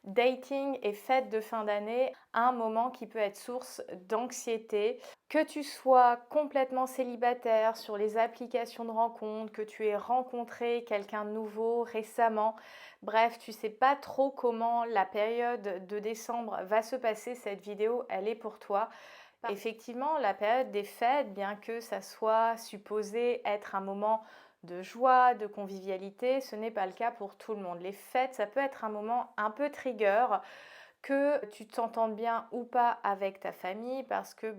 dating et fête de fin d'année, un moment qui peut être source d'anxiété. Que tu sois complètement célibataire sur les applications de rencontres, que tu aies rencontré quelqu'un de nouveau récemment, bref, tu sais pas trop comment la période de décembre va se passer, cette vidéo, elle est pour toi. Effectivement, la période des fêtes, bien que ça soit supposé être un moment de joie, de convivialité, ce n'est pas le cas pour tout le monde. Les fêtes, ça peut être un moment un peu trigger, que tu t'entendes bien ou pas avec ta famille, parce que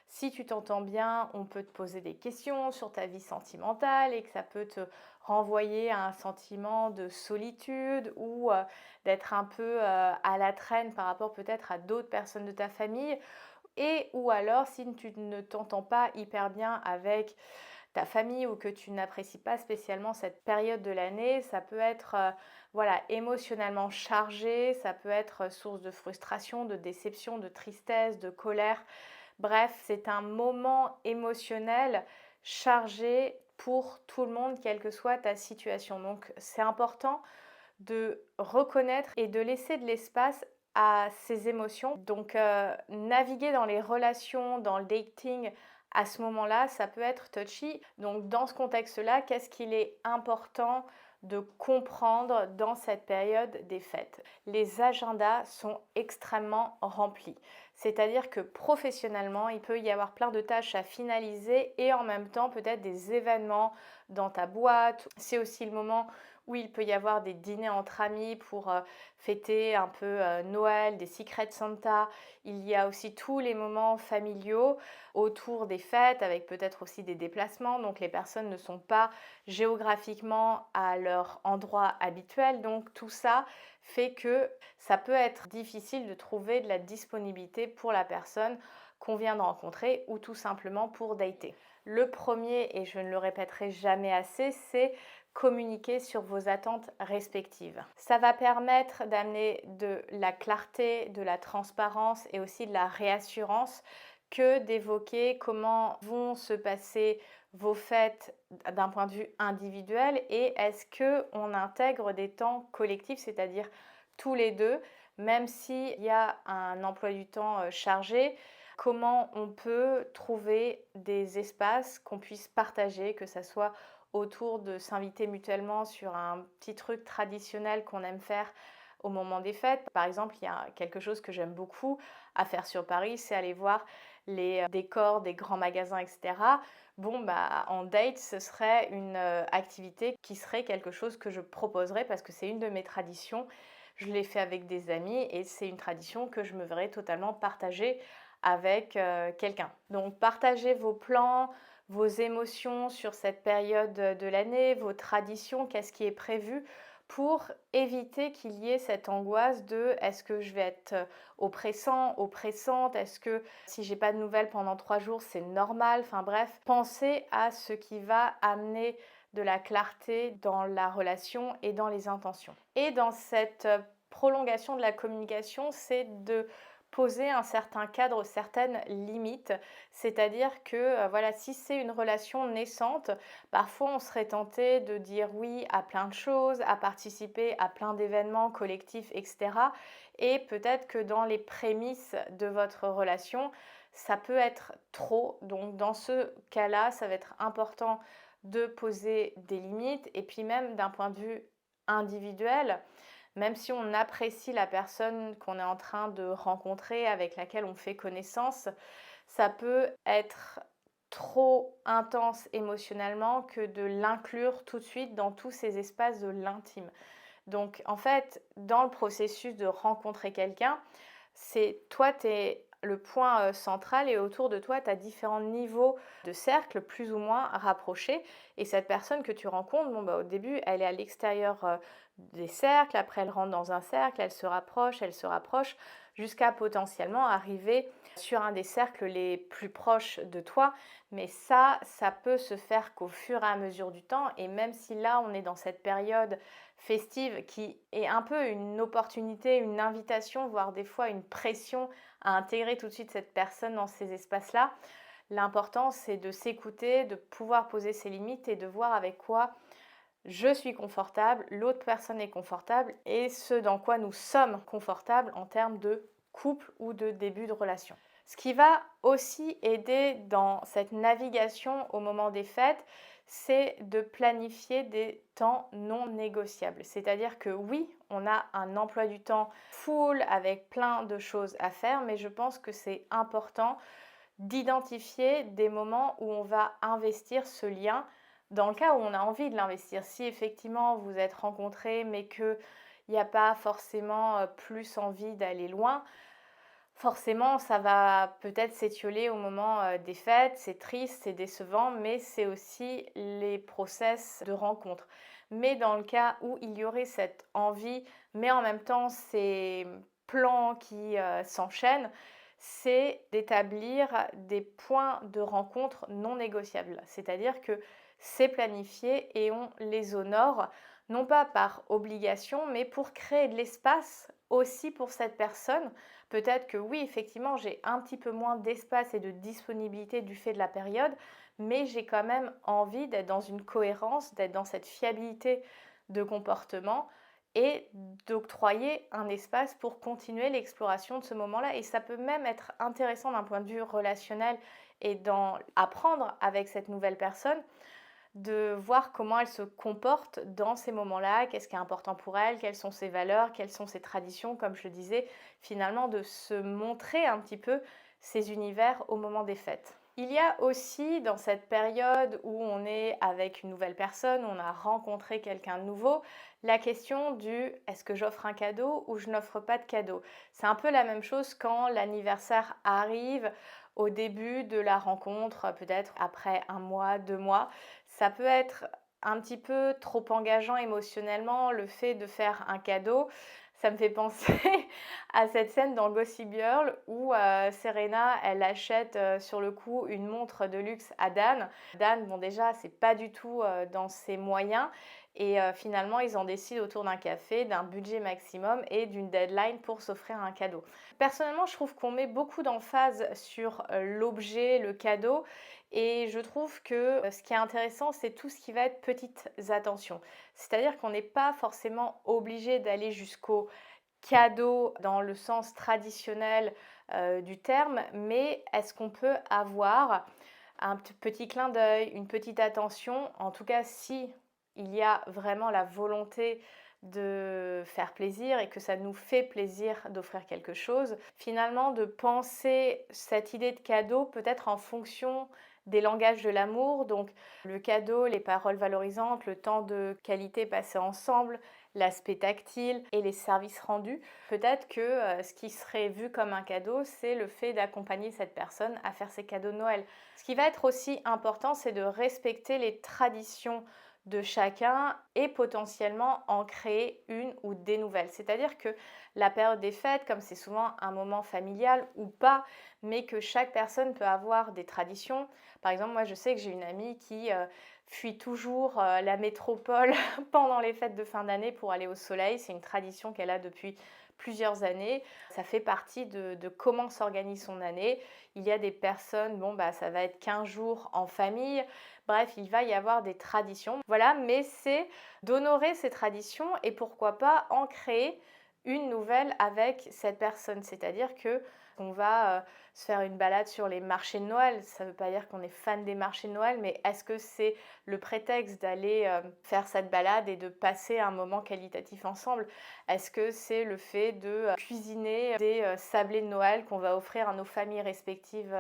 si tu t'entends bien, on peut te poser des questions sur ta vie sentimentale et que ça peut te renvoyer à un sentiment de solitude ou d'être un peu à la traîne par rapport peut-être à d'autres personnes de ta famille. Et ou alors, si tu ne t'entends pas hyper bien avec ta famille ou que tu n'apprécies pas spécialement cette période de l'année, ça peut être voilà, émotionnellement chargé, ça peut être source de frustration, de déception, de tristesse, de colère. Bref, c'est un moment émotionnel chargé pour tout le monde, quelle que soit ta situation. Donc, c'est important de reconnaître et de laisser de l'espace à ces émotions. Donc, naviguer dans les relations, dans le dating, à ce moment-là, ça peut être touchy. Donc, dans ce contexte-là, qu'est-ce qu'il est important de comprendre dans cette période des fêtes? Les agendas sont extrêmement remplis. C'est-à-dire que professionnellement, il peut y avoir plein de tâches à finaliser et en même temps peut-être des événements dans ta boîte. C'est aussi le moment où il peut y avoir des dîners entre amis pour fêter un peu Noël, des Secret Santa. Il y a aussi tous les moments familiaux autour des fêtes avec peut-être aussi des déplacements. Donc les personnes ne sont pas géographiquement à leur endroit habituel. Donc tout ça fait que ça peut être difficile de trouver de la disponibilité pour la personne qu'on vient de rencontrer ou tout simplement pour dater. Le premier, et je ne le répéterai jamais assez, c'est communiquer sur vos attentes respectives. Ça va permettre d'amener de la clarté, de la transparence et aussi de la réassurance que d'évoquer comment vont se passer vos fêtes d'un point de vue individuel et est-ce qu'on intègre des temps collectifs, c'est-à-dire tous les deux, même s'il y a un emploi du temps chargé, comment on peut trouver des espaces qu'on puisse partager, que ça soit autour de s'inviter mutuellement sur un petit truc traditionnel qu'on aime faire au moment des fêtes. Par exemple, il y a quelque chose que j'aime beaucoup à faire sur Paris, c'est aller voir les décors des grands magasins, etc. Bon, en date, ce serait une activité qui serait quelque chose que je proposerais parce que c'est une de mes traditions. Je l'ai fait avec des amis et c'est une tradition que je me verrais totalement partager avec quelqu'un. Donc, partagez vos plans, vos émotions sur cette période de l'année, vos traditions, qu'est-ce qui est prévu pour éviter qu'il y ait cette angoisse de est-ce que je vais être oppressant, oppressante, est-ce que si j'ai pas de nouvelles pendant 3 jours c'est normal, enfin bref, pensez à ce qui va amener de la clarté dans la relation et dans les intentions. Et dans cette prolongation de la communication, c'est de poser un certain cadre, certaines limites, c'est-à-dire que voilà, si c'est une relation naissante, parfois on serait tenté de dire oui à plein de choses, à participer à plein d'événements collectifs, etc. Et peut-être que dans les prémices de votre relation, ça peut être trop. Donc dans ce cas-là, ça va être important de poser des limites et puis même d'un point de vue individuel, même si on apprécie la personne qu'on est en train de rencontrer, avec laquelle on fait connaissance, ça peut être trop intense émotionnellement que de l'inclure tout de suite dans tous ces espaces de l'intime. Donc en fait, dans le processus de rencontrer quelqu'un, c'est toi, tu es le point central et autour de toi, tu as différents niveaux de cercles plus ou moins rapprochés. Et cette personne que tu rencontres, au début, elle est à l'extérieur des cercles, après elle rentre dans un cercle, elle se rapproche, jusqu'à potentiellement arriver sur un des cercles les plus proches de toi. Mais ça peut se faire qu'au fur et à mesure du temps. Et même si là, on est dans cette période festive qui est un peu une opportunité, une invitation, voire des fois une pression à intégrer tout de suite cette personne dans ces espaces-là, l'important c'est de s'écouter, de pouvoir poser ses limites et de voir avec quoi je suis confortable, l'autre personne est confortable et ce dans quoi nous sommes confortables en termes de couple ou de début de relation. Ce qui va aussi aider dans cette navigation au moment des fêtes, c'est de planifier des temps non négociables. C'est-à-dire que oui, on a un emploi du temps full avec plein de choses à faire, mais je pense que c'est important d'identifier des moments où on va investir ce lien dans le cas où on a envie de l'investir. Si effectivement vous êtes rencontrés mais qu'il n'y a pas forcément plus envie d'aller loin, forcément ça va peut-être s'étioler au moment des fêtes, c'est triste, c'est décevant, mais c'est aussi les process de rencontre. Mais dans le cas où il y aurait cette envie, mais en même temps ces plans qui s'enchaînent, c'est d'établir des points de rencontre non négociables. C'est-à-dire que c'est planifié et on les honore, non pas par obligation, mais pour créer de l'espace aussi pour cette personne. Peut-être que oui, effectivement, j'ai un petit peu moins d'espace et de disponibilité du fait de la période, mais j'ai quand même envie d'être dans une cohérence, d'être dans cette fiabilité de comportement et d'octroyer un espace pour continuer l'exploration de ce moment-là. Et ça peut même être intéressant d'un point de vue relationnel et dans apprendre avec cette nouvelle personne de voir comment elle se comporte dans ces moments-là, qu'est-ce qui est important pour elle, quelles sont ses valeurs, quelles sont ses traditions, comme je le disais, finalement de se montrer un petit peu ses univers au moment des fêtes. Il y a aussi dans cette période où on est avec une nouvelle personne, on a rencontré quelqu'un de nouveau, la question du est-ce que j'offre un cadeau ou je n'offre pas de cadeau. C'est un peu la même chose quand l'anniversaire arrive au début de la rencontre, peut-être après un mois, 2 mois. Ça peut être un petit peu trop engageant émotionnellement, le fait de faire un cadeau. Ça me fait penser à cette scène dans Gossip Girl où Serena, elle achète sur le coup une montre de luxe à Dan. Dan, bon déjà, c'est pas du tout dans ses moyens. Et finalement, ils en décident autour d'un café, d'un budget maximum et d'une deadline pour s'offrir un cadeau. Personnellement, je trouve qu'on met beaucoup d'emphase sur l'objet, le cadeau. Et je trouve que ce qui est intéressant, c'est tout ce qui va être petites attentions. C'est-à-dire qu'on n'est pas forcément obligé d'aller jusqu'au cadeau dans le sens traditionnel du terme, mais est-ce qu'on peut avoir un petit clin d'œil, une petite attention, en tout cas si il y a vraiment la volonté de faire plaisir et que ça nous fait plaisir d'offrir quelque chose, finalement de penser cette idée de cadeau peut-être en fonction des langages de l'amour, donc le cadeau, les paroles valorisantes, le temps de qualité passé ensemble, l'aspect tactile et les services rendus. Peut-être que ce qui serait vu comme un cadeau, c'est le fait d'accompagner cette personne à faire ses cadeaux de Noël. Ce qui va être aussi important, c'est de respecter les traditions de chacun et potentiellement en créer une ou des nouvelles. C'est-à-dire que la période des fêtes, comme c'est souvent un moment familial ou pas, mais que chaque personne peut avoir des traditions. Par exemple, moi je sais que j'ai une amie qui fuit toujours la métropole pendant les fêtes de fin d'année pour aller au soleil. C'est une tradition qu'elle a depuis plusieurs années. Ça fait partie de comment s'organise son année. Il y a des personnes, bon bah ça va être 15 jours en famille. Bref, il va y avoir des traditions. Voilà, mais c'est d'honorer ces traditions et pourquoi pas en créer une nouvelle avec cette personne. C'est-à-dire que on va se faire une balade sur les marchés de Noël. Ça ne veut pas dire qu'on est fan des marchés de Noël, mais est-ce que c'est le prétexte d'aller faire cette balade et de passer un moment qualitatif ensemble? Est-ce que c'est le fait de cuisiner des sablés de Noël qu'on va offrir à nos familles respectives?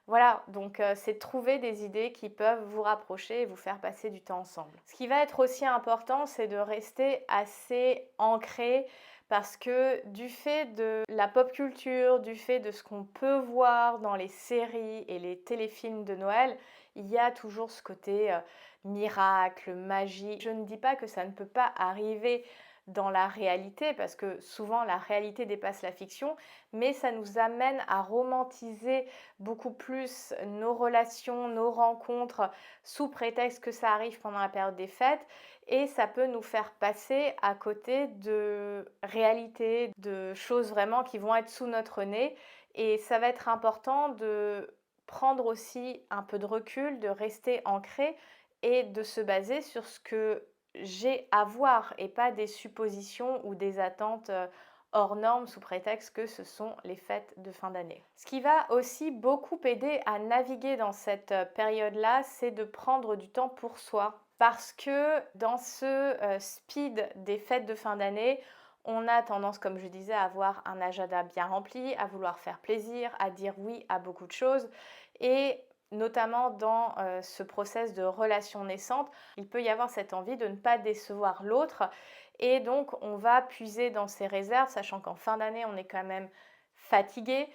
Voilà, donc c'est de trouver des idées qui peuvent vous rapprocher et vous faire passer du temps ensemble. Ce qui va être aussi important, c'est de rester assez ancré parce que du fait de la pop culture, du fait de ce qu'on peut voir dans les séries et les téléfilms de Noël, il y a toujours ce côté miracle, magie. Je ne dis pas que ça ne peut pas arriver dans la réalité, parce que souvent la réalité dépasse la fiction, mais ça nous amène à romantiser beaucoup plus nos relations, nos rencontres, sous prétexte que ça arrive pendant la période des fêtes, et ça peut nous faire passer à côté de réalités, de choses vraiment qui vont être sous notre nez, et ça va être important de prendre aussi un peu de recul, de rester ancré et de se baser sur ce que j'ai à voir et pas des suppositions ou des attentes hors normes sous prétexte que ce sont les fêtes de fin d'année. Ce qui va aussi beaucoup aider à naviguer dans cette période-là, c'est de prendre du temps pour soi. Parce que dans ce speed des fêtes de fin d'année, on a tendance, comme je disais, à avoir un agenda bien rempli, à vouloir faire plaisir, à dire oui à beaucoup de choses. Et notamment dans ce process de relation naissante, il peut y avoir cette envie de ne pas décevoir l'autre. Et donc, on va puiser dans ses réserves, sachant qu'en fin d'année, on est quand même fatigué.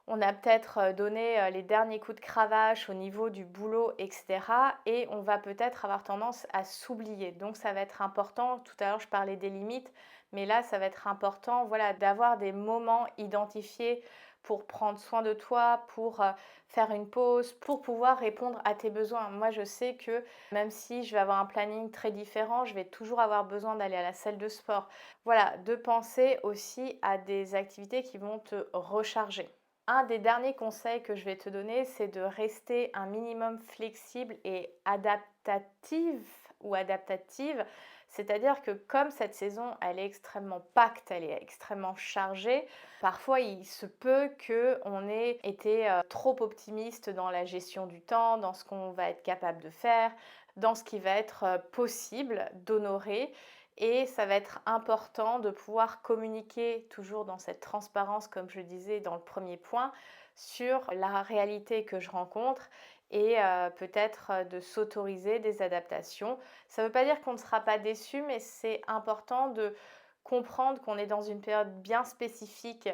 On a peut-être donné les derniers coups de cravache au niveau du boulot, etc. Et on va peut-être avoir tendance à s'oublier. Donc ça va être important, tout à l'heure je parlais des limites, mais là ça va être important, voilà, d'avoir des moments identifiés pour prendre soin de toi, pour faire une pause, pour pouvoir répondre à tes besoins. Moi je sais que même si je vais avoir un planning très différent, je vais toujours avoir besoin d'aller à la salle de sport. Voilà, de penser aussi à des activités qui vont te recharger. Un des derniers conseils que je vais te donner, c'est de rester un minimum flexible et adaptative ou adaptative. C'est-à-dire que comme cette saison, elle est extrêmement pacte, elle est extrêmement chargée, parfois il se peut qu'on ait été trop optimiste dans la gestion du temps, dans ce qu'on va être capable de faire, dans ce qui va être possible d'honorer. Et ça va être important de pouvoir communiquer toujours dans cette transparence, comme je disais dans le premier point, sur la réalité que je rencontre et peut-être de s'autoriser des adaptations. Ça ne veut pas dire qu'on ne sera pas déçu, mais c'est important de comprendre qu'on est dans une période bien spécifique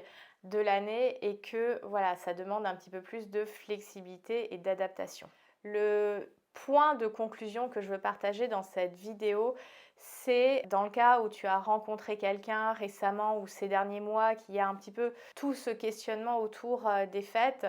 de l'année et que voilà, ça demande un petit peu plus de flexibilité et d'adaptation. Le point de conclusion que je veux partager dans cette vidéo, c'est dans le cas où tu as rencontré quelqu'un récemment ou ces derniers mois, qui a un petit peu tout ce questionnement autour des fêtes,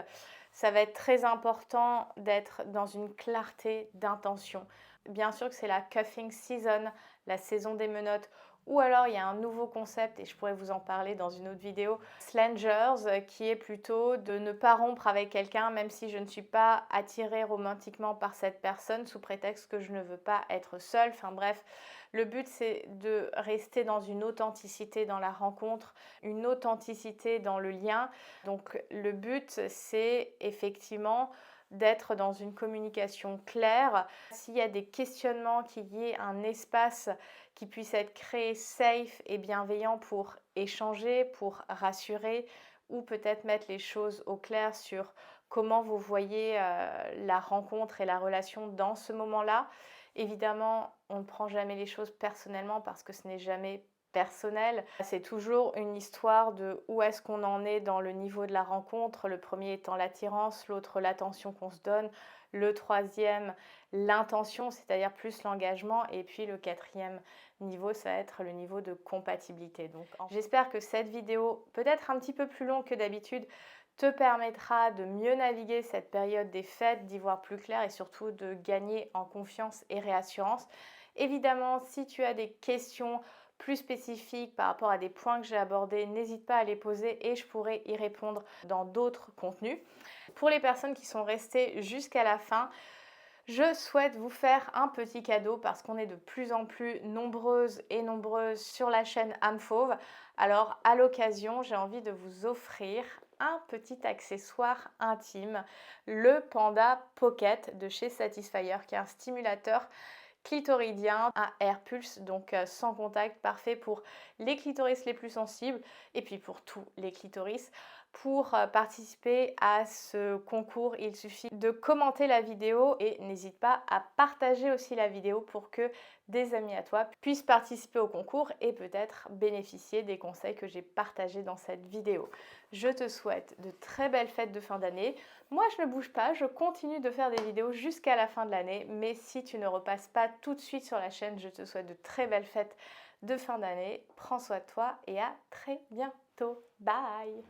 ça va être très important d'être dans une clarté d'intention. Bien sûr que c'est la cuffing season, la saison des menottes, ou alors il y a un nouveau concept, et je pourrais vous en parler dans une autre vidéo, slangers, qui est plutôt de ne pas rompre avec quelqu'un même si je ne suis pas attirée romantiquement par cette personne sous prétexte que je ne veux pas être seule. Enfin bref, le but c'est de rester dans une authenticité dans la rencontre, une authenticité dans le lien. Donc le but c'est effectivement d'être dans une communication claire. S'il y a des questionnements, qu'il y ait un espace qui puisse être créé safe et bienveillant pour échanger, pour rassurer ou peut-être mettre les choses au clair sur comment vous voyez la rencontre et la relation dans ce moment-là. Évidemment, on ne prend jamais les choses personnellement parce que ce n'est jamais personnel. C'est toujours une histoire de où est-ce qu'on en est dans le niveau de la rencontre, le premier étant l'attirance, l'autre l'attention qu'on se donne, le troisième l'intention, c'est-à-dire plus l'engagement, et puis le quatrième niveau, ça va être le niveau de compatibilité. Donc j'espère que cette vidéo, peut-être un petit peu plus longue que d'habitude, te permettra de mieux naviguer cette période des fêtes, d'y voir plus clair et surtout de gagner en confiance et réassurance. Évidemment, si tu as des questions plus spécifiques par rapport à des points que j'ai abordés, n'hésite pas à les poser et je pourrai y répondre dans d'autres contenus. Pour les personnes qui sont restées jusqu'à la fin, je souhaite vous faire un petit cadeau parce qu'on est de plus en plus nombreuses et nombreuses sur la chaîne âme fauve. Alors à l'occasion, j'ai envie de vous offrir un petit accessoire intime, le Panda Pocket de chez Satisfyer, qui est un stimulateur clitoridien à air pulse, donc sans contact, parfait pour les clitoris les plus sensibles et puis pour tous les clitoris. Pour participer à ce concours, il suffit de commenter la vidéo et n'hésite pas à partager aussi la vidéo pour que des amis à toi puissent participer au concours et peut-être bénéficier des conseils que j'ai partagés dans cette vidéo. Je te souhaite de très belles fêtes de fin d'année. Moi, je ne bouge pas, je continue de faire des vidéos jusqu'à la fin de l'année, mais si tu ne repasses pas tout de suite sur la chaîne, je te souhaite de très belles fêtes de fin d'année. Prends soin de toi et à très bientôt. Bye!